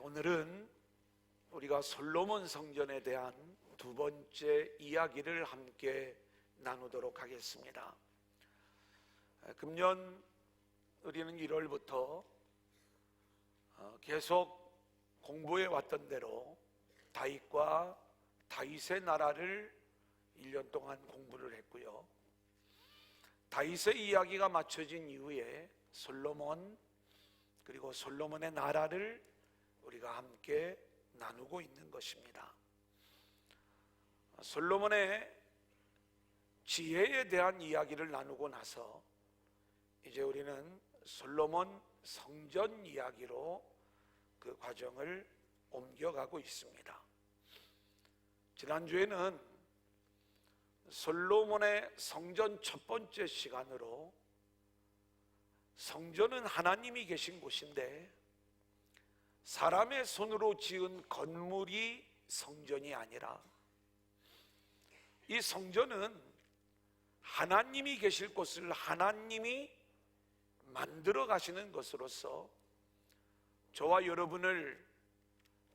오늘은 우리가 솔로몬 성전에 대한 두 번째 이야기를 함께 나누도록 하겠습니다. 금년 우리는 1월부터 계속 공부해 왔던 대로 다윗과 다윗의 나라를 1년 동안 공부를 했고요. 다윗의 이야기가 마쳐진 이후에 솔로몬, 그리고 솔로몬의 나라를 우리가 함께 나누고 있는 것입니다. 솔로몬의 지혜에 대한 이야기를 나누고 나서 이제 우리는 솔로몬 성전 이야기로 그 과정을 옮겨가고 있습니다. 지난주에는 솔로몬의 성전 첫 번째 시간으로 성전은 하나님이 계신 곳인데 사람의 손으로 지은 건물이 성전이 아니라 이 성전은 하나님이 계실 곳을 하나님이 만들어 가시는 것으로서 저와 여러분을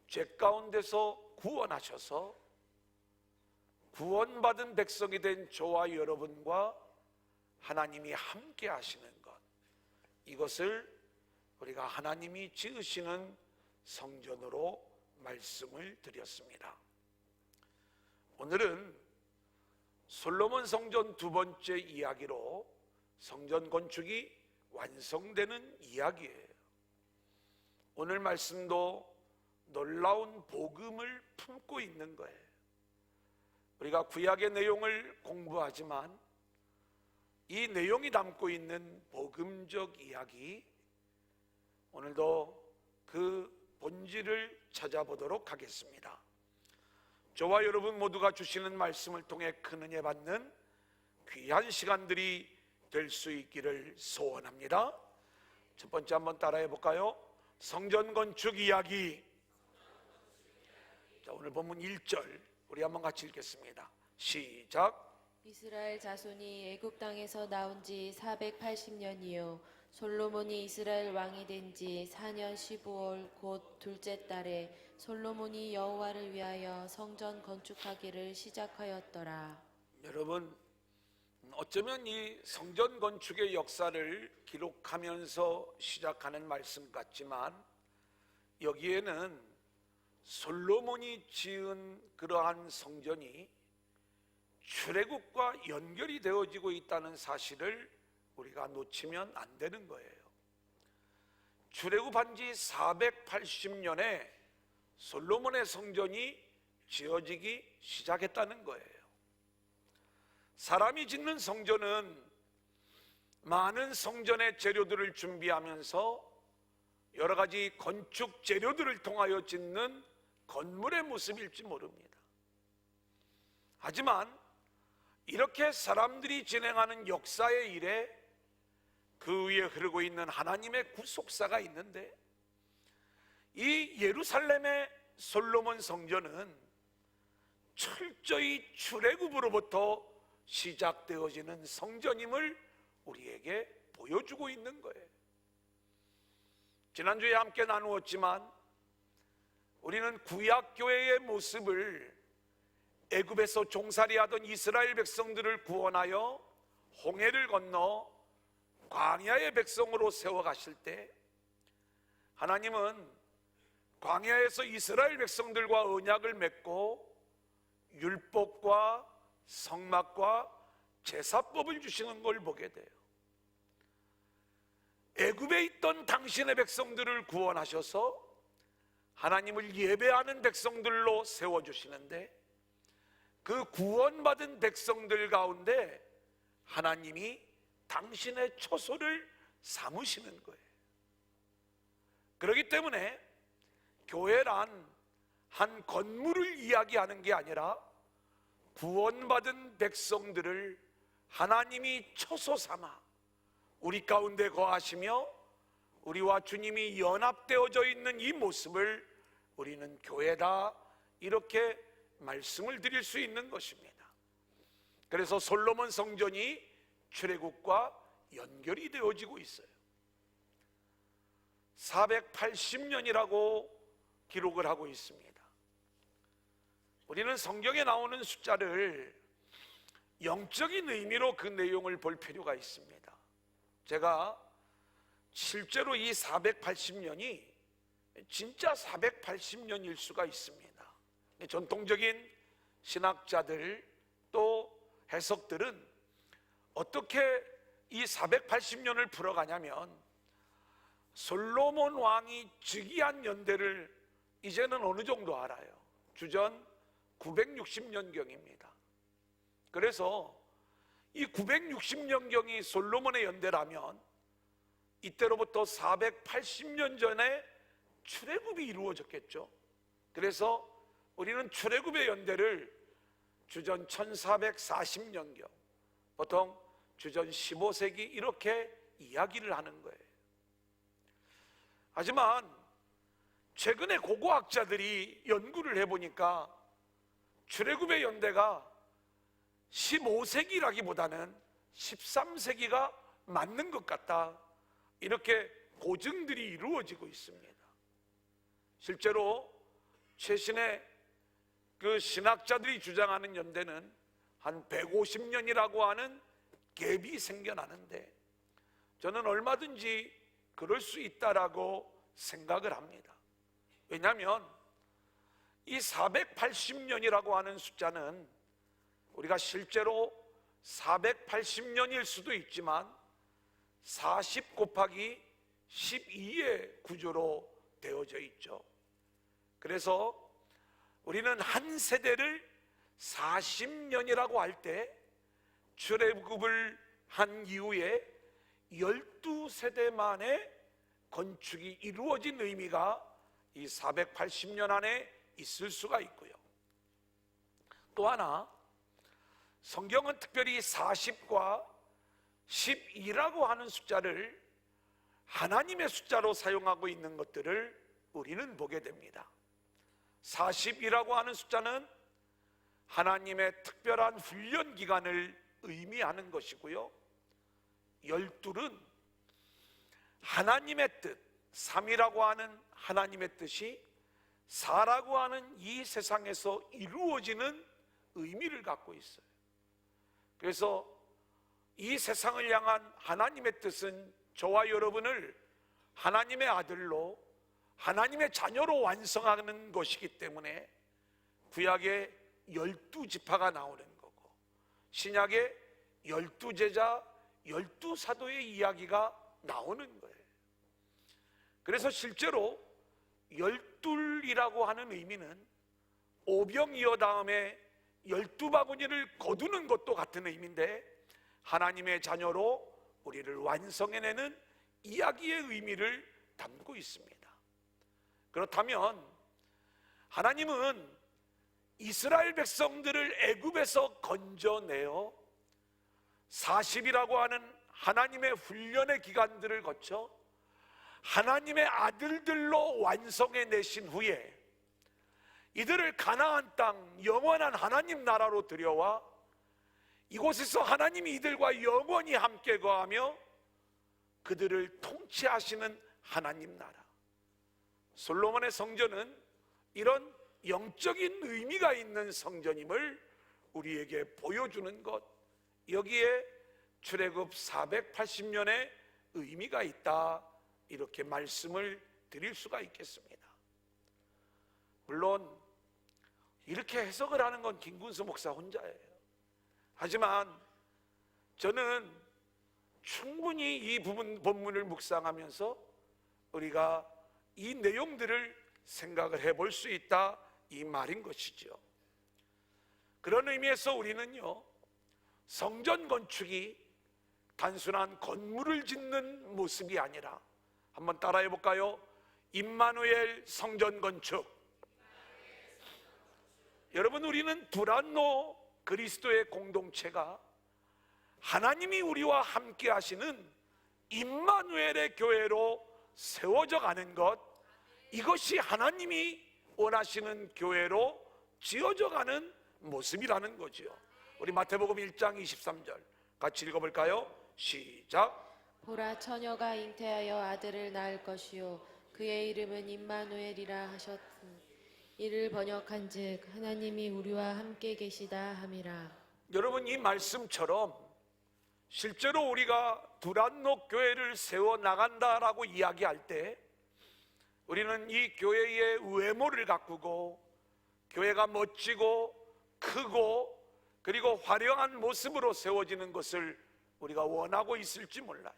죄 가운데서 구원하셔서 구원받은 백성이 된 저와 여러분과 하나님이 함께 하시는 것, 이것을 우리가 하나님이 지으시는 성전으로 말씀을 드렸습니다. 오늘은 솔로몬 성전 두 번째 이야기로 성전 건축이 완성되는 이야기예요. 오늘 말씀도 놀라운 복음을 품고 있는 거예요. 우리가 구약의 내용을 공부하지만 이 내용이 담고 있는 복음적 이야기, 오늘도 그 본질을 찾아보도록 하겠습니다. 저와 여러분 모두가 주시는 말씀을 통해 큰 은혜 받는 귀한 시간들이 될 수 있기를 소원합니다. 첫 번째 한번 따라해 볼까요? 성전 건축 이야기. 자, 오늘 본문 1절 우리 한번 같이 읽겠습니다. 시작. 이스라엘 자손이 애굽 땅에서 나온 지 480년이요 솔로몬이 이스라엘 왕이 된 지 4년 15월 곧 둘째 달에 솔로몬이 여호와를 위하여 성전 건축하기를 시작하였더라. 여러분, 어쩌면 이 성전 건축의 역사를 기록하면서 시작하는 말씀 같지만 여기에는 솔로몬이 지은 그러한 성전이 출애굽과 연결이 되어지고 있다는 사실을 우리가 놓치면 안 되는 거예요. 출애굽한 지 480년에 솔로몬의 성전이 지어지기 시작했다는 거예요. 사람이 짓는 성전은 많은 성전의 재료들을 준비하면서 여러 가지 건축 재료들을 통하여 짓는 건물의 모습일지 모릅니다. 하지만 이렇게 사람들이 진행하는 역사의 일에 그 위에 흐르고 있는 하나님의 구속사가 있는데, 이 예루살렘의 솔로몬 성전은 철저히 출애굽으로부터 시작되어지는 성전임을 우리에게 보여주고 있는 거예요. 지난주에 함께 나누었지만 우리는 구약교회의 모습을 애굽에서 종살이하던 이스라엘 백성들을 구원하여 홍해를 건너 광야의 백성으로 세워가실 때 하나님은 광야에서 이스라엘 백성들과 언약을 맺고 율법과 성막과 제사법을 주시는 걸 보게 돼요. 애굽에 있던 당신의 백성들을 구원하셔서 하나님을 예배하는 백성들로 세워주시는데, 그 구원받은 백성들 가운데 하나님이 당신의 처소를 삼으시는 거예요. 그렇기 때문에 교회란 한 건물을 이야기하는 게 아니라 구원받은 백성들을 하나님이 처소 삼아 우리 가운데 거하시며 우리와 주님이 연합되어져 있는 이 모습을 우리는 교회다, 이렇게 말씀을 드릴 수 있는 것입니다. 그래서 솔로몬 성전이 출애굽과 연결이 되어지고 있어요. 480년이라고 기록을 하고 있습니다. 우리는 성경에 나오는 숫자를 영적인 의미로 그 내용을 볼 필요가 있습니다. 제가 실제로 이 480년이 진짜 480년일 수가 있습니다. 전통적인 신학자들 또 해석들은 어떻게 이 480년을 풀어가냐면 솔로몬 왕이 즉위한 연대를 이제는 어느 정도 알아요. 주전 960년경입니다. 그래서 이 960년경이 솔로몬의 연대라면 이때로부터 480년 전에 출애굽이 이루어졌겠죠. 그래서 우리는 출애굽의 연대를 주전 1440년경, 보통 주전 15세기 이렇게 이야기를 하는 거예요. 하지만 최근에 고고학자들이 연구를 해보니까 출애굽의 연대가 15세기라기보다는 13세기가 맞는 것 같다, 이렇게 고증들이 이루어지고 있습니다. 실제로 최신의 그 신학자들이 주장하는 연대는 한 150년이라고 하는 갭이 생겨나는데 저는 얼마든지 그럴 수 있다라고 생각을 합니다. 왜냐하면 이 480년이라고 하는 숫자는 우리가 실제로 480년일 수도 있지만 40 곱하기 12의 구조로 되어져 있죠. 그래서 우리는 한 세대를 40년이라고 할 때 출애굽을 한 이후에 12세대 만에 건축이 이루어진 의미가 이 480년 안에 있을 수가 있고요. 또 하나, 성경은 특별히 40과 12라고 하는 숫자를 하나님의 숫자로 사용하고 있는 것들을 우리는 보게 됩니다. 40이라고 하는 숫자는 하나님의 특별한 훈련 기간을 의미하는 것이고요, 12은 하나님의 뜻, 3이라고 하는 하나님의 뜻이 4라고 하는 이 세상에서 이루어지는 의미를 갖고 있어요. 그래서 이 세상을 향한 하나님의 뜻은 저와 여러분을 하나님의 아들로, 하나님의 자녀로 완성하는 것이기 때문에 구약에 12지파가 나오는 거고 신약에 12제자, 12사도의 이야기가 나오는 거예요. 그래서 실제로 12이라고 하는 의미는 오병이어 다음에 12바구니를 거두는 것도 같은 의미인데 하나님의 자녀로 우리를 완성해내는 이야기의 의미를 담고 있습니다. 그렇다면 하나님은 이스라엘 백성들을 애굽에서 건져내어 40이라고 하는 하나님의 훈련의 기간들을 거쳐 하나님의 아들들로 완성해내신 후에 이들을 가나안 땅, 영원한 하나님 나라로 들여와 이곳에서 하나님이 이들과 영원히 함께 거하며 그들을 통치하시는 하나님 나라. 솔로몬의 성전은 이런 영적인 의미가 있는 성전임을 우리에게 보여주는 것, 여기에 출애굽 480년의 의미가 있다, 이렇게 말씀을 드릴 수가 있겠습니다. 물론 이렇게 해석을 하는 건 김군수 목사 혼자예요. 하지만 저는 충분히 이 본문을 묵상하면서 우리가 이 내용들을 생각을 해볼 수 있다, 이 말인 것이죠. 그런 의미에서 우리는요, 성전 건축이 단순한 건물을 짓는 모습이 아니라, 한번 따라해 볼까요? 임마누엘 성전 건축. 여러분, 우리는 두란노 그리스도의 공동체가 하나님이 우리와 함께 하시는 임마누엘의 교회로 세워져 가는 것, 이것이 하나님이 원하시는 교회로 지어져 가는 모습이라는 거지요. 우리 마태복음 1장 23절 같이 읽어볼까요? 시작. 보라, 처녀가 잉태하여 아들을 낳을 것이요 그의 이름은 임마누엘이라 하셨. 이를 번역한즉 하나님이 우리와 함께 계시다 함이라. 여러분, 이 말씀처럼 실제로 우리가 두란노 교회를 세워 나간다라고 이야기할 때 우리는 이 교회의 외모를 가꾸고 교회가 멋지고 크고 그리고 화려한 모습으로 세워지는 것을 우리가 원하고 있을지 몰라요.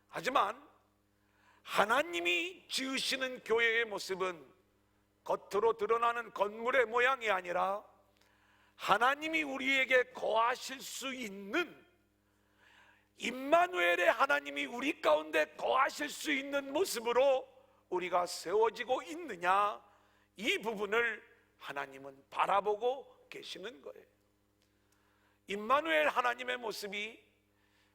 하지만 하나님이 지으시는 교회의 모습은 겉으로 드러나는 건물의 모양이 아니라 하나님이 우리에게 거하실 수 있는, 임마누엘의 하나님이 우리 가운데 거하실 수 있는 모습으로 우리가 세워지고 있느냐, 이 부분을 하나님은 바라보고 계시는 거예요. 임마누엘 하나님의 모습이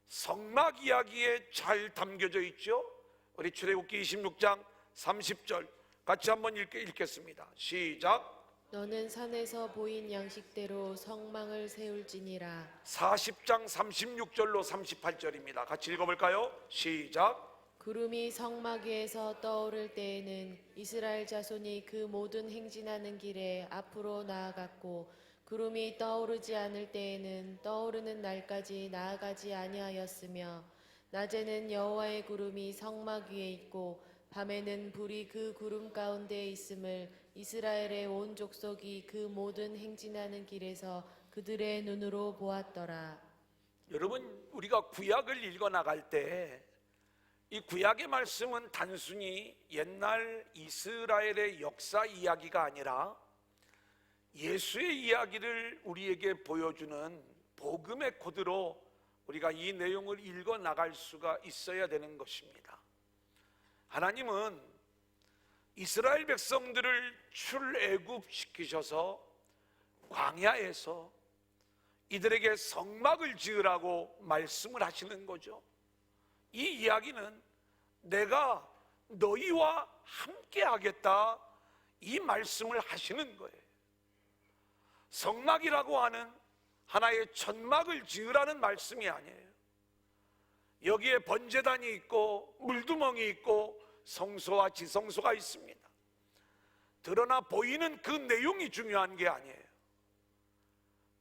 성막 이야기에 잘 담겨져 있죠. 우리 출애굽기 26장 30절 같이 한번 읽겠습니다. 시작. 너는 산에서 보인 양식대로 성망을 세울지니라. 40장 36절로 38절입니다. 같이 읽어볼까요? 시작. 구름이 성막 위에서 떠오를 때에는 이스라엘 자손이 그 모든 행진하는 길에 앞으로 나아갔고, 구름이 떠오르지 않을 때에는 떠오르는 날까지 나아가지 아니하였으며, 낮에는 여호와의 구름이 성막 위에 있고 밤에는 불이 그 구름 가운데 있음을 이스라엘의 온 족속이 그 모든 행진하는 길에서 그들의 눈으로 보았더라. 여러분, 우리가 구약을 읽어 나갈 때 이 구약의 말씀은 단순히 옛날 이스라엘의 역사 이야기가 아니라 예수의 이야기를 우리에게 보여주는 복음의 코드로 우리가 이 내용을 읽어 나갈 수가 있어야 되는 것입니다. 하나님은 이스라엘 백성들을 출애굽시키셔서 광야에서 이들에게 성막을 지으라고 말씀을 하시는 거죠. 이 이야기는 내가 너희와 함께 하겠다, 이 말씀을 하시는 거예요. 성막이라고 하는 하나의 천막을 지으라는 말씀이 아니에요. 여기에 번제단이 있고 물두멍이 있고 성소와 지성소가 있습니다. 드러나 보이는 그 내용이 중요한 게 아니에요.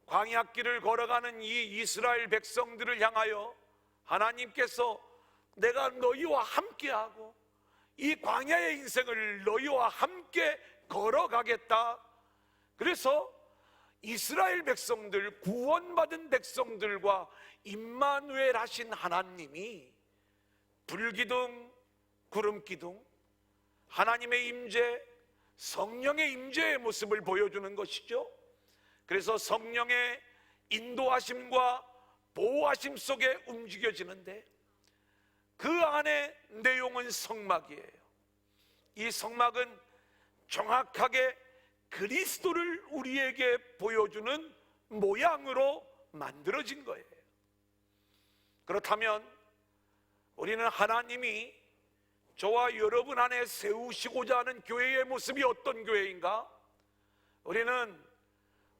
광야길을 걸어가는 이 이스라엘 백성들을 향하여 하나님께서 내가 너희와 함께하고 이 광야의 인생을 너희와 함께 걸어가겠다. 그래서 이스라엘 백성들, 구원받은 백성들과 임마누엘 하신 하나님이 불기둥, 구름기둥, 하나님의 임재, 성령의 임재의 모습을 보여주는 것이죠. 그래서 성령의 인도하심과 보호하심 속에 움직여지는데 그 안에 내용은 성막이에요. 이 성막은 정확하게 그리스도를 우리에게 보여주는 모양으로 만들어진 거예요. 그렇다면 우리는 하나님이 저와 여러분 안에 세우시고자 하는 교회의 모습이 어떤 교회인가? 우리는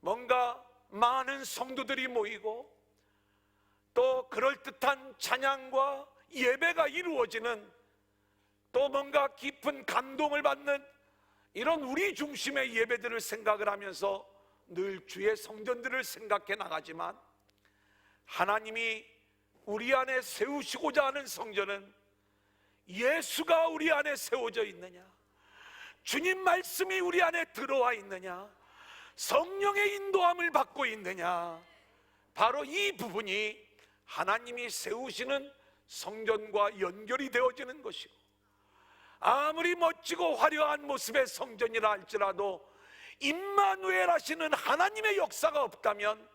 뭔가 많은 성도들이 모이고 또 그럴듯한 찬양과 예배가 이루어지는, 또 뭔가 깊은 감동을 받는 이런 우리 중심의 예배들을 생각을 하면서 늘 주의 성전들을 생각해 나가지만, 하나님이 우리 안에 세우시고자 하는 성전은 예수가 우리 안에 세워져 있느냐, 주님 말씀이 우리 안에 들어와 있느냐, 성령의 인도함을 받고 있느냐, 바로 이 부분이 하나님이 세우시는 성전과 연결이 되어지는 것이고, 아무리 멋지고 화려한 모습의 성전이라 할지라도 임마누엘 하시는 하나님의 역사가 없다면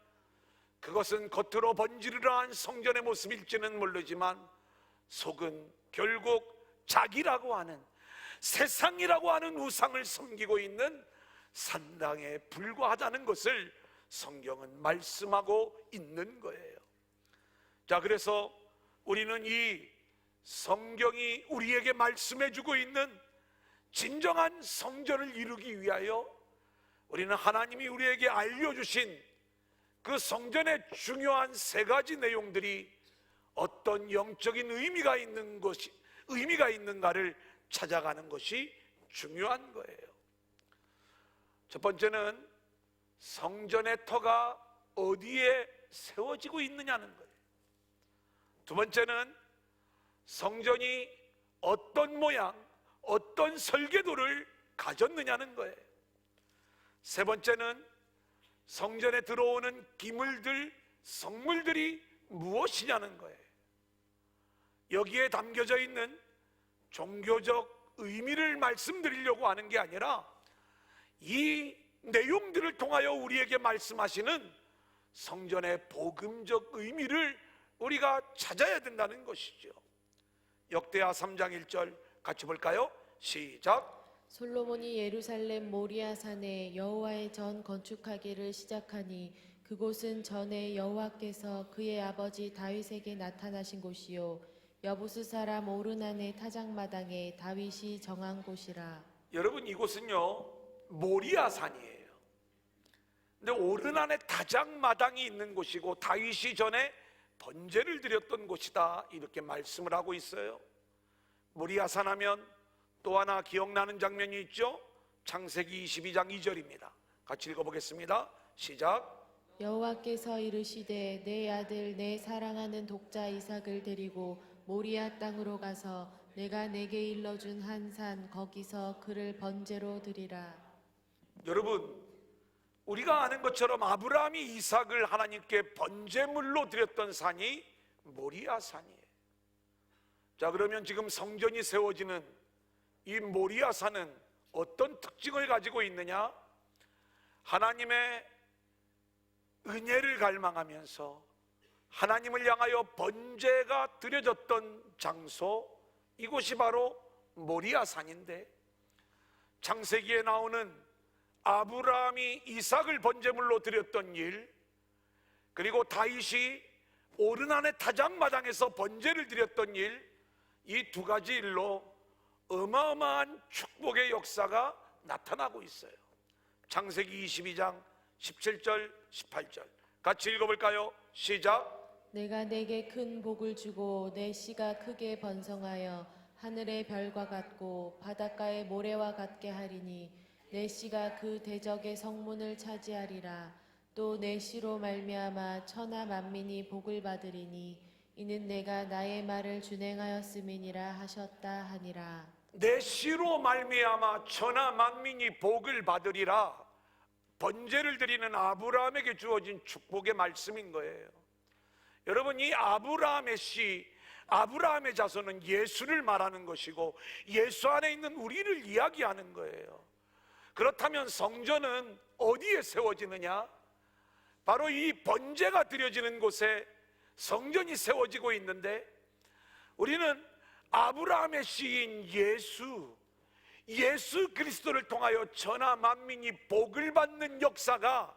그것은 겉으로 번지르르한 성전의 모습일지는 모르지만 속은 결국 자기라고 하는, 세상이라고 하는 우상을 섬기고 있는 산당에 불과하다는 것을 성경은 말씀하고 있는 거예요. 자, 그래서 우리는 이 성경이 우리에게 말씀해주고 있는 진정한 성전을 이루기 위하여 우리는 하나님이 우리에게 알려주신 그 성전의 중요한 세 가지 내용들이 어떤 영적인 의미가 있는가를 찾아가는 것이 중요한 거예요. 첫 번째는 성전의 터가 어디에 세워지고 있느냐는 거예요. 두 번째는 성전이 어떤 모양, 어떤 설계도를 가졌느냐는 거예요. 세 번째는 성전에 들어오는 기물들, 성물들이 무엇이냐는 거예요. 여기에 담겨져 있는 종교적 의미를 말씀드리려고 하는 게 아니라 이 내용들을 통하여 우리에게 말씀하시는 성전의 복음적 의미를 우리가 찾아야 된다는 것이죠. 역대하 3장 1절 같이 볼까요? 시작. 솔로몬이 예루살렘 모리아 산에 여호와의 전 건축하기를 시작하니 그곳은 전에 여호와께서 그의 아버지 다윗에게 나타나신 곳이요 여부스 사람 오르난의 타작마당에 다윗이 정한 곳이라. 여러분, 이곳은요 모리아 산이에요. 근데 오르난의 타작마당이 있는 곳이고 다윗이 전에 번제를 드렸던 곳이다, 이렇게 말씀을 하고 있어요. 모리아 산 하면 또 하나 기억나는 장면이 있죠. 창세기 22장 2절입니다. 같이 읽어보겠습니다. 시작. 여호와께서 이르시되 내 아들 내 사랑하는 독자 이삭을 데리고 모리아 땅으로 가서 내가 내게 일러준 한 산 거기서 그를 번제로 드리라. 여러분, 우리가 아는 것처럼 아브라함이 이삭을 하나님께 번제물로 드렸던 산이 모리아 산이에요. 자, 그러면 지금 성전이 세워지는 이 모리아 산은 어떤 특징을 가지고 있느냐? 하나님의 은혜를 갈망하면서 하나님을 향하여 번제가 드려졌던 장소, 이곳이 바로 모리아 산인데, 창세기에 나오는 아브라함이 이삭을 번제물로 드렸던 일, 그리고 다윗이 오르난의 타작마당에서 번제를 드렸던 일, 이 두 가지 일로 어마어마한 축복의 역사가 나타나고 있어요. 창세기 22장 17절 18절 같이 읽어볼까요? 시작. 내가 내게 큰 복을 주고 내 씨가 크게 번성하여 하늘의 별과 같고 바닷가의 모래와 같게 하리니 내 씨가 그 대적의 성문을 차지하리라. 또 내 씨로 말미암아 천하 만민이 복을 받으리니 이는 내가 나의 말을 준행하였음이니라 하셨다 하니라. 내 씨로 말미암아 천하 만민이 복을 받으리라. 번제를 드리는 아브라함에게 주어진 축복의 말씀인 거예요. 여러분, 이 아브라함의 씨, 아브라함의 자손은 예수를 말하는 것이고 예수 안에 있는 우리를 이야기하는 거예요. 그렇다면 성전은 어디에 세워지느냐? 바로 이 번제가 드려지는 곳에 성전이 세워지고 있는데, 우리는 아브라함의 씨인 예수 그리스도를 통하여 천하 만민이 복을 받는 역사가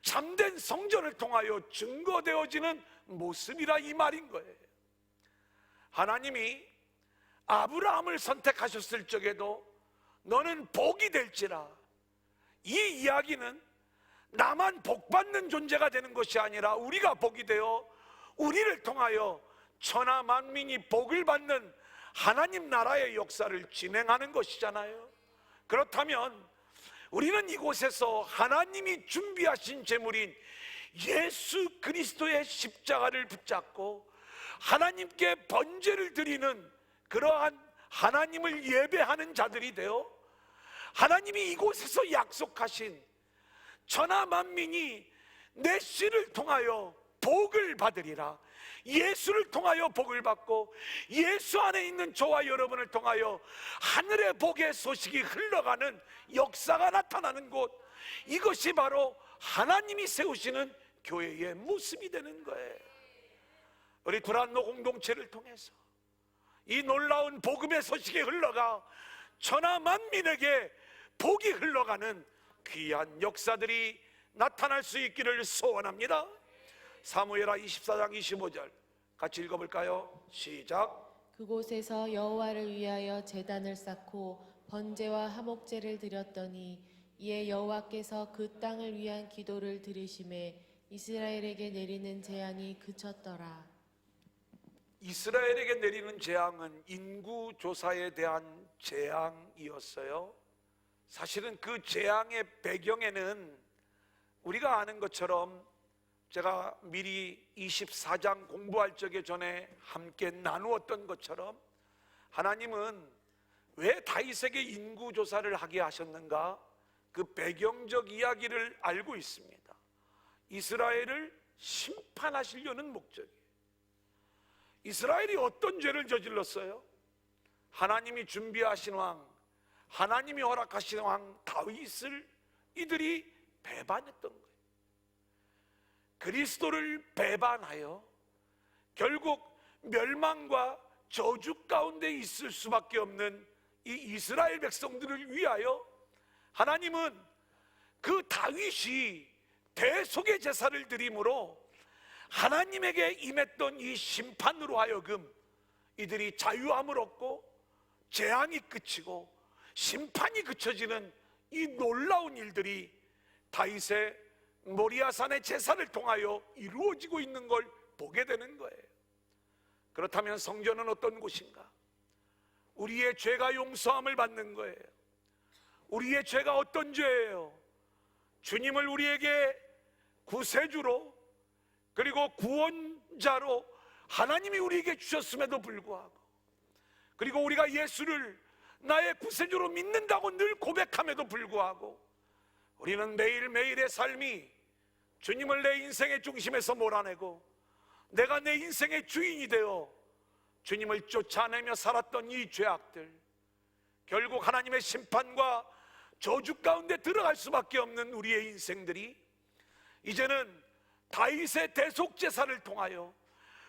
참된 성전을 통하여 증거되어지는 모습이라 이 말인 거예요. 하나님이 아브라함을 선택하셨을 적에도 너는 복이 될지라, 이 이야기는 나만 복 받는 존재가 되는 것이 아니라 우리가 복이 되어 우리를 통하여 천하 만민이 복을 받는 하나님 나라의 역사를 진행하는 것이잖아요. 그렇다면 우리는 이곳에서 하나님이 준비하신 제물인 예수 그리스도의 십자가를 붙잡고 하나님께 번제를 드리는 그러한 하나님을 예배하는 자들이 되어 하나님이 이곳에서 약속하신 천하 만민이 내 씨를 통하여 복을 받으리라, 예수를 통하여 복을 받고 예수 안에 있는 저와 여러분을 통하여 하늘의 복의 소식이 흘러가는 역사가 나타나는 곳, 이것이 바로 하나님이 세우시는 교회의 모습이 되는 거예요. 우리 두란노 공동체를 통해서 이 놀라운 복음의 소식이 흘러가 천하 만민에게 복이 흘러가는 귀한 역사들이 나타날 수 있기를 소원합니다. 사무엘하 24장 25절 같이 읽어볼까요? 시작. 그곳에서 여호와를 위하여 제단을 쌓고 번제와 화목제를 드렸더니 이에 여호와께서 그 땅을 위한 기도를 들으심에 이스라엘에게 내리는 재앙이 그쳤더라. 이스라엘에게 내리는 재앙은 인구 조사에 대한 재앙이었어요. 사실은 그 재앙의 배경에는 우리가 아는 것처럼 제가 미리 24장 공부할 적에 전에 함께 나누었던 것처럼 하나님은 왜 다윗에게 인구 조사를 하게 하셨는가? 그 배경적 이야기를 알고 있습니다. 이스라엘을 심판하시려는 목적이에요. 이스라엘이 어떤 죄를 저질렀어요? 하나님이 준비하신 왕, 하나님이 허락하신 왕 다윗을 이들이 배반했던 거예요. 그리스도를 배반하여 결국 멸망과 저주 가운데 있을 수밖에 없는 이 이스라엘 백성들을 위하여 하나님은 그 다윗이 대속의 제사를 드림으로 하나님에게 임했던 이 심판으로 하여금 이들이 자유함을 얻고 재앙이 그치고 심판이 그쳐지는 이 놀라운 일들이 다윗의 모리아산의 제사를 통하여 이루어지고 있는 걸 보게 되는 거예요. 그렇다면 성전은 어떤 곳인가? 우리의 죄가 용서함을 받는 거예요. 우리의 죄가 어떤 죄예요? 주님을 우리에게 구세주로 그리고 구원자로 하나님이 우리에게 주셨음에도 불구하고, 그리고 우리가 예수를 나의 구세주로 믿는다고 늘 고백함에도 불구하고 우리는 매일매일의 삶이 주님을 내 인생의 중심에서 몰아내고 내가 내 인생의 주인이 되어 주님을 쫓아내며 살았던 이 죄악들, 결국 하나님의 심판과 저주 가운데 들어갈 수밖에 없는 우리의 인생들이 이제는 다윗의 대속제사를 통하여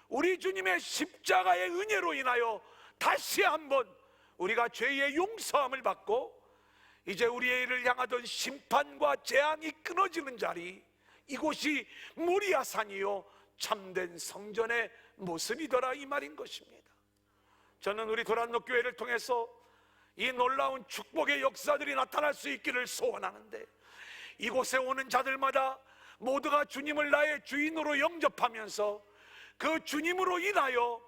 우리 주님의 십자가의 은혜로 인하여 다시 한번 우리가 죄의 용서함을 받고 이제 우리의 일을 향하던 심판과 재앙이 끊어지는 자리, 이곳이 모리아산이요 참된 성전의 모습이더라, 이 말인 것입니다. 저는 우리 도란노 교회를 통해서 이 놀라운 축복의 역사들이 나타날 수 있기를 소원하는데, 이곳에 오는 자들마다 모두가 주님을 나의 주인으로 영접하면서 그 주님으로 인하여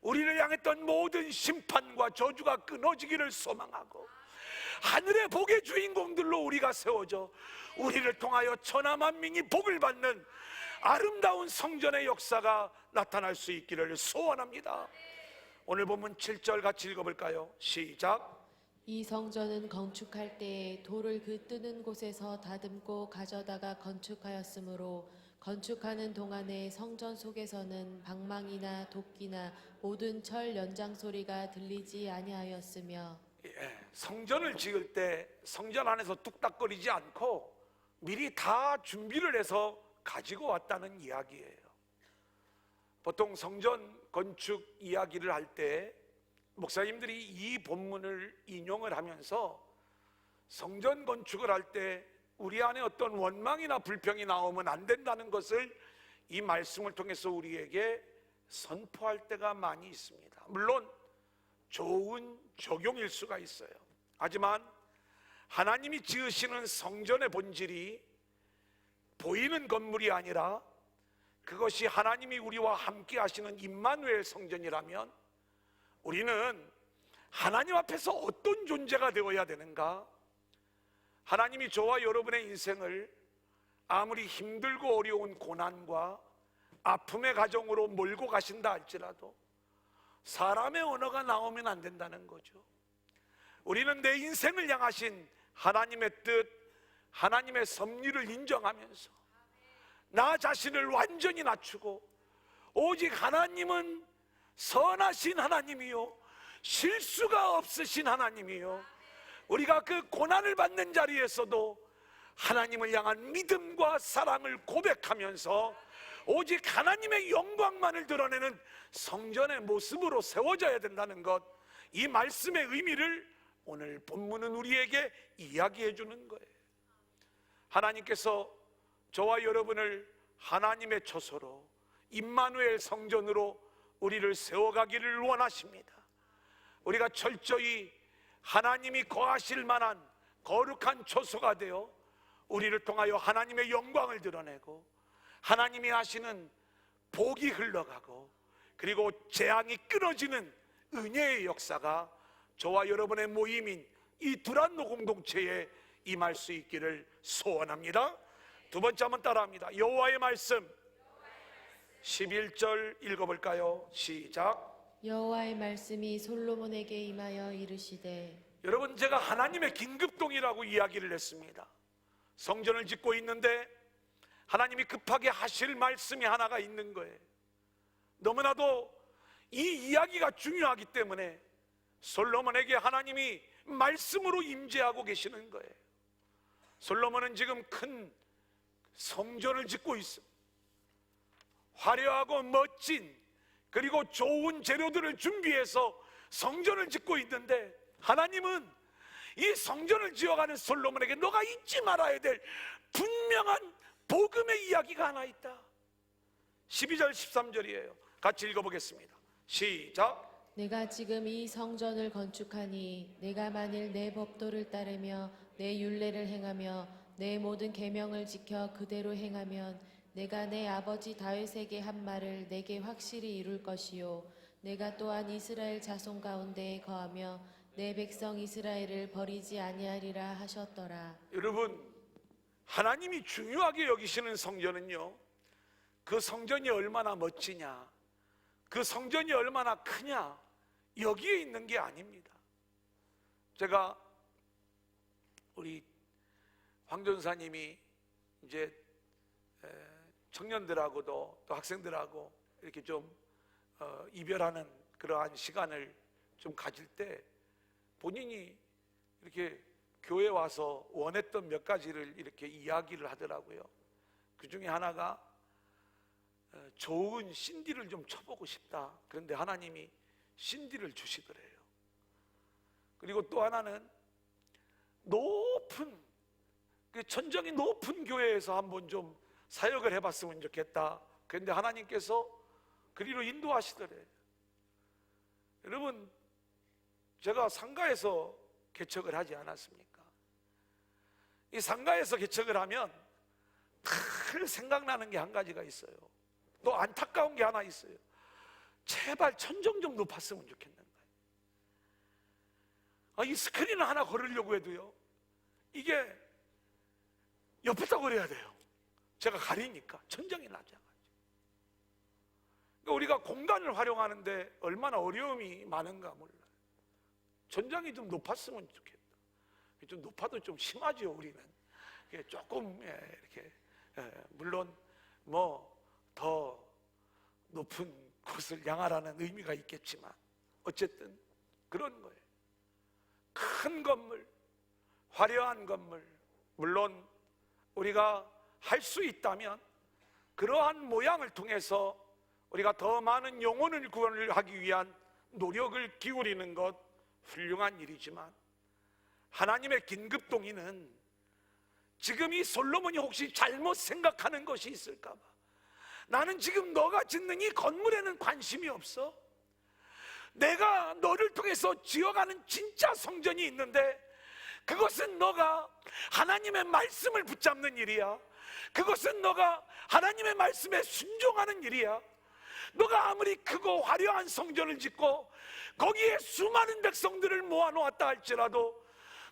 우리를 향했던 모든 심판과 저주가 끊어지기를 소망하고 하늘의 복의 주인공들로 우리가 세워져 우리를 통하여 천하 만민이 복을 받는 아름다운 성전의 역사가 나타날 수 있기를 소원합니다. 오늘 본문 7절 같이 읽어볼까요? 시작. 이 성전은 건축할 때에 돌을 그 뜨는 곳에서 다듬고 가져다가 건축하였으므로 건축하는 동안에 성전 속에서는 방망이나 도끼나 모든 철 연장 소리가 들리지 아니하였으며, 성전을 지을 때 성전 안에서 뚝딱거리지 않고 미리 다 준비를 해서 가지고 왔다는 이야기예요. 보통 성전 건축 이야기를 할 때 목사님들이 이 본문을 인용을 하면서 성전 건축을 할 때 우리 안에 어떤 원망이나 불평이 나오면 안 된다는 것을 이 말씀을 통해서 우리에게 선포할 때가 많이 있습니다. 물론 좋은 적용일 수가 있어요. 하지만 하나님이 지으시는 성전의 본질이 보이는 건물이 아니라 그것이 하나님이 우리와 함께 하시는 임마누엘 성전이라면 우리는 하나님 앞에서 어떤 존재가 되어야 되는가? 하나님이 저와 여러분의 인생을 아무리 힘들고 어려운 고난과 아픔의 가정으로 몰고 가신다 할지라도 사람의 언어가 나오면 안 된다는 거죠. 우리는 내 인생을 향하신 하나님의 뜻, 하나님의 섭리를 인정하면서 나 자신을 완전히 낮추고 오직 하나님은 선하신 하나님이요 실수가 없으신 하나님이요, 우리가 그 고난을 받는 자리에서도 하나님을 향한 믿음과 사랑을 고백하면서 오직 하나님의 영광만을 드러내는 성전의 모습으로 세워져야 된다는 것, 이 말씀의 의미를 오늘 본문은 우리에게 이야기해 주는 거예요. 하나님께서 저와 여러분을 하나님의 처소로 임마누엘 성전으로 우리를 세워가기를 원하십니다. 우리가 철저히 하나님이 거하실 만한 거룩한 처소가 되어 우리를 통하여 하나님의 영광을 드러내고 하나님이 하시는 복이 흘러가고 그리고 재앙이 끊어지는 은혜의 역사가 저와 여러분의 모임인 이 두란노 공동체에 임할 수 있기를 소원합니다. 두 번째 한번 따라합니다. 여호와의 말씀 11절 읽어볼까요? 시작. 여호와의 말씀이 솔로몬에게 임하여 이르시되. 여러분, 제가 하나님의 긴급동이라고 이야기를 했습니다. 성전을 짓고 있는데 하나님이 급하게 하실 말씀이 하나가 있는 거예요. 너무나도 이 이야기가 중요하기 때문에 솔로몬에게 하나님이 말씀으로 임재하고 계시는 거예요. 솔로몬은 지금 큰 성전을 짓고 있습니다. 화려하고 멋진, 그리고 좋은 재료들을 준비해서 성전을 짓고 있는데 하나님은 이 성전을 지어가는 솔로몬에게 너가 잊지 말아야 될 분명한 복음의 이야기가 하나 있다. 12절 13절이에요 같이 읽어보겠습니다. 시작. 내가 지금 이 성전을 건축하니 내가 만일 내 법도를 따르며 내 율례를 행하며 내 모든 계명을 지켜 그대로 행하면 내가 내 아버지 다윗에게 한 말을 내게 확실히 이룰 것이요 내가 또한 이스라엘 자손 가운데에 거하며 내 백성 이스라엘을 버리지 아니하리라 하셨더라. 여러분, 하나님이 중요하게 여기시는 성전은요, 그 성전이 얼마나 멋지냐, 그 성전이 얼마나 크냐, 여기에 있는 게 아닙니다. 제가 우리 황 전사님이 이제 청년들하고도 또 학생들하고 이렇게 좀 이별하는 그러한 시간을 좀 가질 때 본인이 이렇게 교회 와서 원했던 몇 가지를 이렇게 이야기를 하더라고요. 그 중에 하나가 좋은 신디를 좀 쳐보고 싶다. 그런데 하나님이 신디를 주시더래요. 그리고 또 하나는 높은, 천정이 높은 교회에서 한번 좀 사역을 해봤으면 좋겠다. 그런데 하나님께서 그리로 인도하시더래요. 여러분, 제가 상가에서 개척을 하지 않았습니까? 이 상가에서 개척을 하면 늘 생각나는 게 한 가지가 있어요. 또 안타까운 게 하나 있어요. 제발 천정 좀 높았으면 좋겠는 거예요. 이 스크린을 하나 걸으려고 해도요, 이게 옆에다 걸어야 돼요. 제가 가리니까 천정이 낮아가지고. 그러니까 우리가 공간을 활용하는데 얼마나 어려움이 많은가 몰라요. 천장이 좀 높았으면 좋겠다. 좀 높아도 좀 심하죠, 우리는. 조금 이렇게 물론 뭐 더 높은 곳을 향하라는 의미가 있겠지만 어쨌든 그런 거예요. 큰 건물, 화려한 건물, 물론 우리가 할 수 있다면 그러한 모양을 통해서 우리가 더 많은 영혼을 구원하기 위한 노력을 기울이는 것 훌륭한 일이지만, 하나님의 긴급동의는 지금 이 솔로몬이 혹시 잘못 생각하는 것이 있을까 봐, 나는 지금 너가 짓는 이 건물에는 관심이 없어. 내가 너를 통해서 지어가는 진짜 성전이 있는데 그것은 너가 하나님의 말씀을 붙잡는 일이야. 그것은 너가 하나님의 말씀에 순종하는 일이야. 너가 아무리 크고 화려한 성전을 짓고 거기에 수많은 백성들을 모아놓았다 할지라도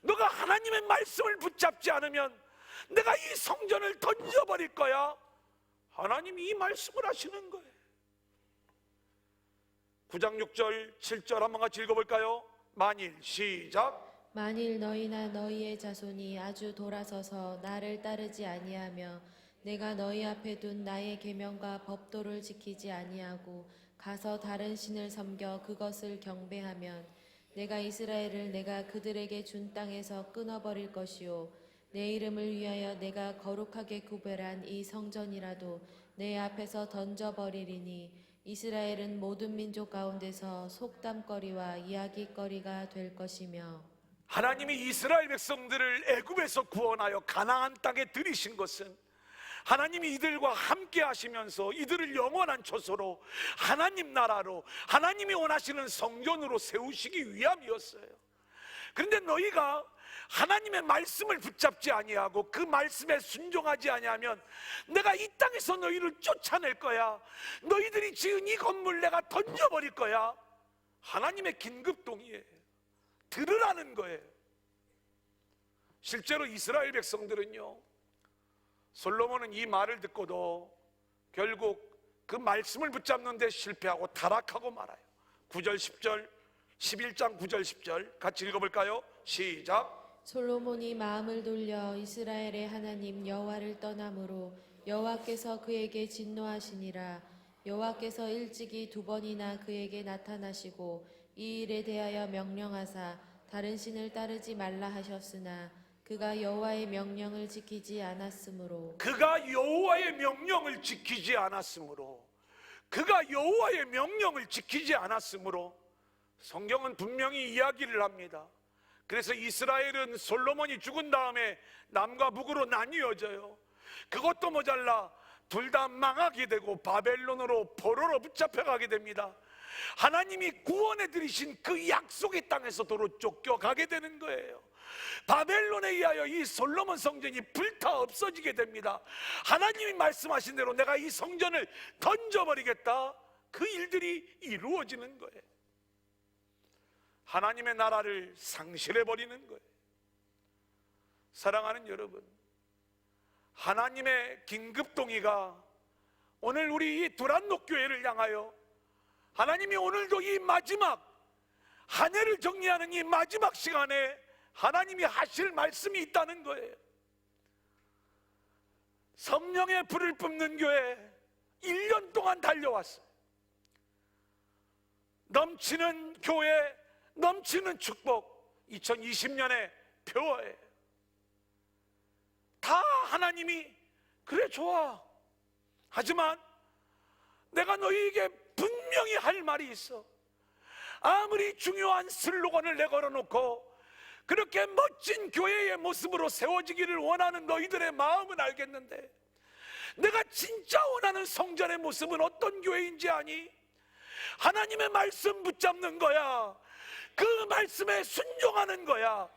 너가 하나님의 말씀을 붙잡지 않으면 내가 이 성전을 던져버릴 거야. 하나님이 이 말씀을 하시는 거예요. 9장 6절 7절 한번 같이 읽어볼까요? 만일, 시작. 만일 너희나 너희의 자손이 아주 돌아서서 나를 따르지 아니하며 내가 너희 앞에 둔 나의 계명과 법도를 지키지 아니하고 가서 다른 신을 섬겨 그것을 경배하면 내가 이스라엘을 내가 그들에게 준 땅에서 끊어버릴 것이요 내 이름을 위하여 내가 거룩하게 구별한 이 성전이라도 내 앞에서 던져버리리니 이스라엘은 모든 민족 가운데서 속담거리와 이야기거리가 될 것이며. 하나님이 이스라엘 백성들을 애굽에서 구원하여 가나안 땅에 들이신 것은 하나님이 이들과 함께 하시면서 이들을 영원한 초소로 하나님 나라로, 하나님이 원하시는 성전으로 세우시기 위함이었어요. 그런데 너희가 하나님의 말씀을 붙잡지 아니하고 그 말씀에 순종하지 아니하면 내가 이 땅에서 너희를 쫓아낼 거야. 너희들이 지은 이 건물 내가 던져버릴 거야. 하나님의 긴급동의에 들으라는 거예요. 실제로 이스라엘 백성들은요, 솔로몬은 이 말을 듣고도 결국 그 말씀을 붙잡는 데 실패하고 타락하고 말아요. 9절 10절 11장 9절 10절 같이 읽어볼까요? 시작. 솔로몬이 마음을 돌려 이스라엘의 하나님 여호와를 떠남으로 여호와께서 그에게 진노하시니라. 여호와께서 일찍이 2번이나 그에게 나타나시고 이 일에 대하여 명령하사 다른 신을 따르지 말라 하셨으나 그가 여호와의 명령을 지키지 않았으므로 그가 여호와의 명령을 지키지 않았으므로 그가 여호와의 명령을 지키지 않았으므로 성경은 분명히 이야기를 합니다. 그래서 이스라엘은 솔로몬이 죽은 다음에 남과 북으로 나뉘어져요. 그것도 모자라 둘 다 망하게 되고 바벨론으로 포로로 붙잡혀가게 됩니다. 하나님이 구원해 드리신 그 약속의 땅에서 도로 쫓겨가게 되는 거예요. 바벨론에 의하여 이 솔로몬 성전이 불타 없어지게 됩니다. 하나님이 말씀하신 대로 내가 이 성전을 던져버리겠다. 그 일들이 이루어지는 거예요. 하나님의 나라를 상실해버리는 거예요. 사랑하는 여러분, 하나님의 긴급동의가 오늘 우리 이 두란노 교회를 향하여 하나님이 오늘도 이 마지막 한 해를 정리하는 이 마지막 시간에 하나님이 하실 말씀이 있다는 거예요. 성령의 불을 뿜는 교회 1년 동안 달려왔어요. 넘치는 교회, 넘치는 축복 2020년의 표어예요. 다 하나님이 그래 좋아. 하지만 내가 너희에게 분명히 할 말이 있어. 아무리 중요한 슬로건을 내걸어놓고 그렇게 멋진 교회의 모습으로 세워지기를 원하는 너희들의 마음은 알겠는데 내가 진짜 원하는 성전의 모습은 어떤 교회인지 아니? 하나님의 말씀 붙잡는 거야. 그 말씀에 순종하는 거야.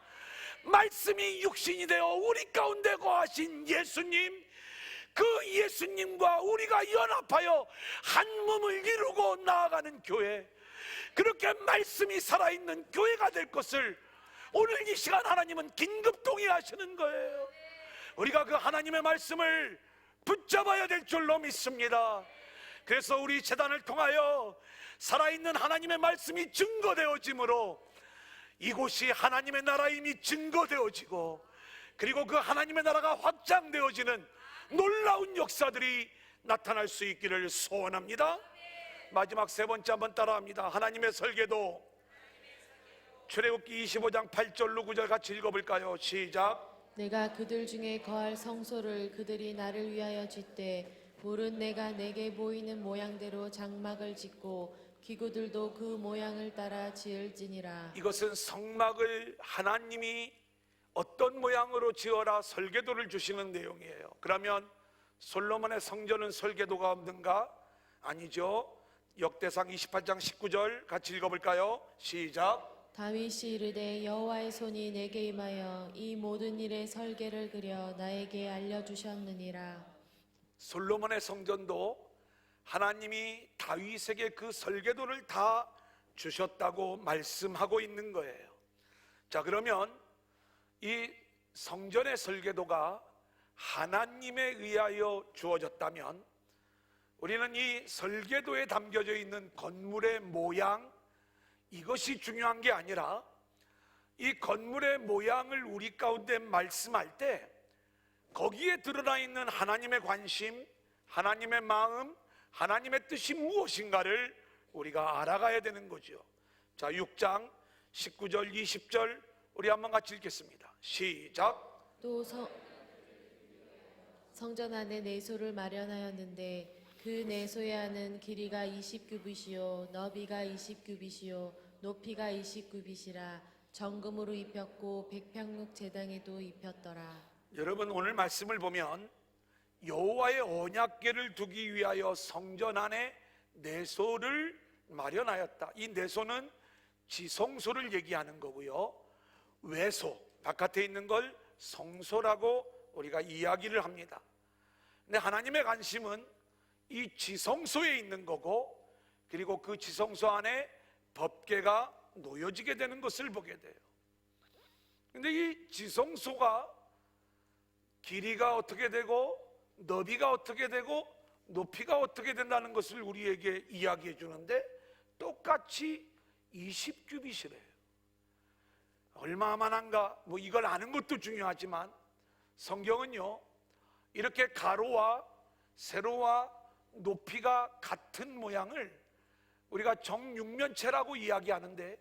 말씀이 육신이 되어 우리 가운데 거하신 예수님, 그 예수님과 우리가 연합하여 한 몸을 이루고 나아가는 교회, 그렇게 말씀이 살아있는 교회가 될 것을 오늘 이 시간 하나님은 긴급 동의하시는 거예요. 우리가 그 하나님의 말씀을 붙잡아야 될 줄로 믿습니다. 그래서 우리 재단을 통하여 살아있는 하나님의 말씀이 증거되어지므로 이곳이 하나님의 나라임이 증거되어지고 그리고 그 하나님의 나라가 확장되어지는 놀라운 역사들이 나타날 수 있기를 소원합니다. 마지막 세 번째 한번 따라합니다. 하나님의 설계도. 출애굽기 25장 8절로 9절 같이 읽어볼까요? 시작. 내가 그들 중에 거할 성소를 그들이 나를 위하여 짓되 물은 내가 내게 보이는 모양대로 장막을 짓고 기구들도 그 모양을 따라 지을지니라. 이것은 성막을 하나님이 어떤 모양으로 지어라 설계도를 주시는 내용이에요. 그러면 솔로몬의 성전은 설계도가 없는가? 아니죠. 역대상 28장 19절 같이 읽어볼까요? 시작. 다윗이 이르되 여호와의 손이 내게 임하여 이 모든 일의 설계를 그려 나에게 알려주셨느니라. 솔로몬의 성전도 하나님이 다윗에게 그 설계도를 다 주셨다고 말씀하고 있는 거예요. 자, 그러면 이 성전의 설계도가 하나님에 의하여 주어졌다면 우리는 이 설계도에 담겨져 있는 건물의 모양, 이것이 중요한 게 아니라 이 건물의 모양을 우리 가운데 말씀할 때 거기에 드러나 있는 하나님의 관심, 하나님의 마음, 하나님의 뜻이 무엇인가를 우리가 알아가야 되는 거죠. 자, 6장 19절 20절 우리 한번 같이 읽겠습니다. 시작. 또 성전 안에 내소를 마련하였는데 그 내소의 안은 길이가 20규빗이요 너비가 20규빗이요 높이가 20규빗이라 정금으로 입혔고 백평목 제당에도 입혔더라. 여러분, 오늘 말씀을 보면 여호와의 언약궤를 두기 위하여 성전 안에 내소를 마련하였다. 이 내소는 지성소를 얘기하는 거고요. 외소, 바깥에 있는 걸 성소라고 우리가 이야기를 합니다. 근데 하나님의 관심은 이 지성소에 있는 거고, 그리고 그 지성소 안에 법궤가 놓여지게 되는 것을 보게 돼요. 근데 이 지성소가 길이가 어떻게 되고 너비가 어떻게 되고 높이가 어떻게 된다는 것을 우리에게 이야기해 주는데, 똑같이 20규빗이래요. 얼마만한가, 뭐 이걸 아는 것도 중요하지만 성경은요, 이렇게 가로와 세로와 높이가 같은 모양을 우리가 정육면체라고 이야기하는데,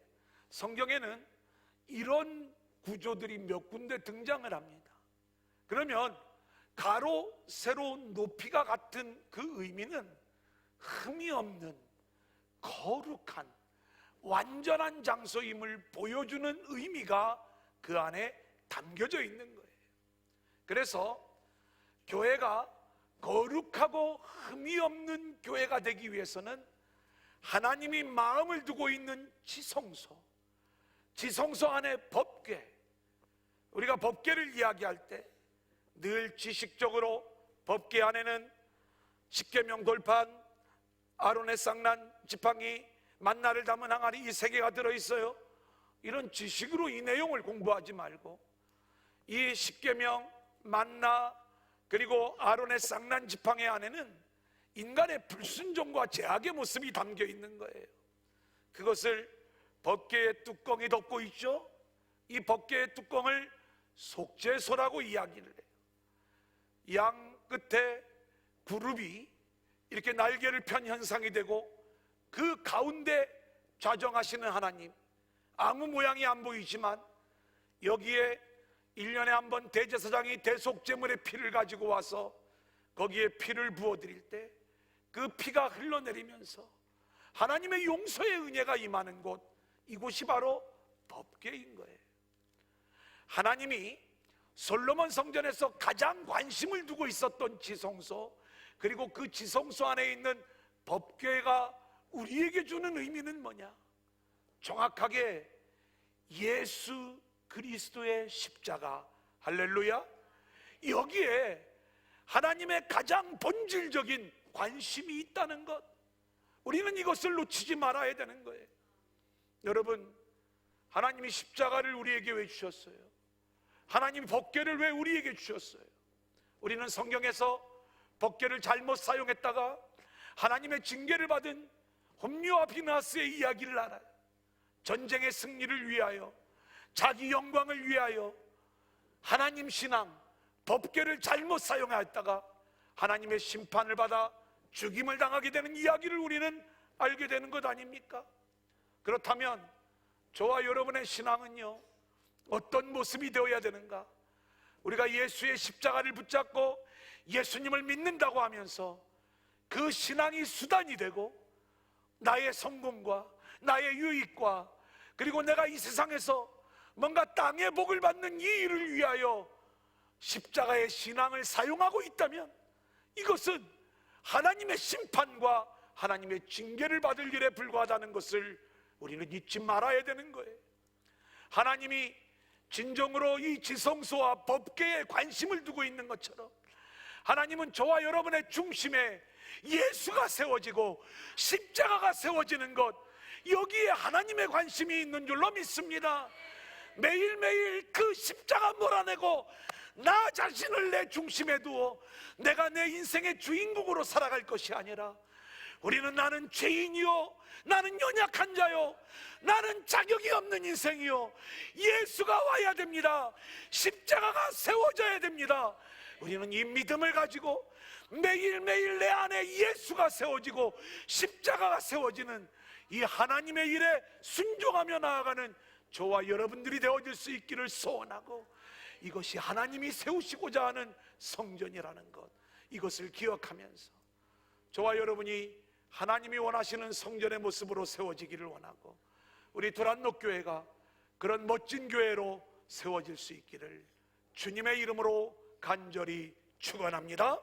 성경에는 이런 구조들이 몇 군데 등장을 합니다. 그러면 가로, 세로, 높이가 같은 그 의미는 흠이 없는 거룩한 완전한 장소임을 보여주는 의미가 그 안에 담겨져 있는 거예요. 그래서 교회가 거룩하고 흠이 없는 교회가 되기 위해서는 하나님이 마음을 두고 있는 지성소, 지성소 안에 법궤, 우리가 법궤를 이야기할 때 늘 지식적으로 법궤 안에는 십계명 돌판, 아론의 쌍난 지팡이, 만나를 담은 항아리, 이 세 개가 들어있어요. 이런 지식으로 이 내용을 공부하지 말고 이 십계명, 만나, 그리고 아론의 쌍난 지팡이 안에는 인간의 불순종과 죄악의 모습이 담겨 있는 거예요. 그것을 법궤의 뚜껑이 덮고 있죠. 이 법궤의 뚜껑을 속죄소라고 이야기를 해요. 양 끝에 구룹이 이렇게 날개를 편 현상이 되고, 그 가운데 좌정하시는 하나님, 아무 모양이 안 보이지만 여기에 1년에 한 번 대제사장이 대속제물의 피를 가지고 와서 거기에 피를 부어드릴 때 그 피가 흘러내리면서 하나님의 용서의 은혜가 임하는 곳, 이곳이 바로 법궤인 거예요. 하나님이 솔로몬 성전에서 가장 관심을 두고 있었던 지성소, 그리고 그 지성소 안에 있는 법궤가 우리에게 주는 의미는 뭐냐? 정확하게 예수 그리스도의 십자가, 할렐루야. 여기에 하나님의 가장 본질적인 관심이 있다는 것, 우리는 이것을 놓치지 말아야 되는 거예요. 여러분, 하나님이 십자가를 우리에게 왜 주셨어요? 하나님이 법궤를 왜 우리에게 주셨어요? 우리는 성경에서 법궤를 잘못 사용했다가 하나님의 징계를 받은 홈리와 비나스의 이야기를 알아요. 전쟁의 승리를 위하여, 자기 영광을 위하여 하나님 신앙, 법궤를 잘못 사용하였다가 하나님의 심판을 받아 죽임을 당하게 되는 이야기를 우리는 알게 되는 것 아닙니까? 그렇다면 저와 여러분의 신앙은요, 어떤 모습이 되어야 되는가? 우리가 예수의 십자가를 붙잡고 예수님을 믿는다고 하면서 그 신앙이 수단이 되고 나의 성공과 나의 유익과, 그리고 내가 이 세상에서 뭔가 땅의 복을 받는 이 일을 위하여 십자가의 신앙을 사용하고 있다면, 이것은 하나님의 심판과 하나님의 징계를 받을 일에 불과하다는 것을 우리는 잊지 말아야 되는 거예요. 하나님이 진정으로 이 지성소와 법궤에 관심을 두고 있는 것처럼 하나님은 저와 여러분의 중심에 예수가 세워지고 십자가가 세워지는 것, 여기에 하나님의 관심이 있는 줄로 믿습니다. 매일매일 그 십자가 몰아내고 나 자신을 내 중심에 두어 내가 내 인생의 주인공으로 살아갈 것이 아니라, 우리는 나는 죄인이요, 나는 연약한 자요, 나는 자격이 없는 인생이요, 예수가 와야 됩니다. 십자가가 세워져야 됩니다. 우리는 이 믿음을 가지고 매일매일 내 안에 예수가 세워지고 십자가가 세워지는 이 하나님의 일에 순종하며 나아가는 저와 여러분들이 되어질 수 있기를 소원하고, 이것이 하나님이 세우시고자 하는 성전이라는 것, 이것을 기억하면서 저와 여러분이 하나님이 원하시는 성전의 모습으로 세워지기를 원하고, 우리 두란노교회가 그런 멋진 교회로 세워질 수 있기를 주님의 이름으로 간절히 축원합니다.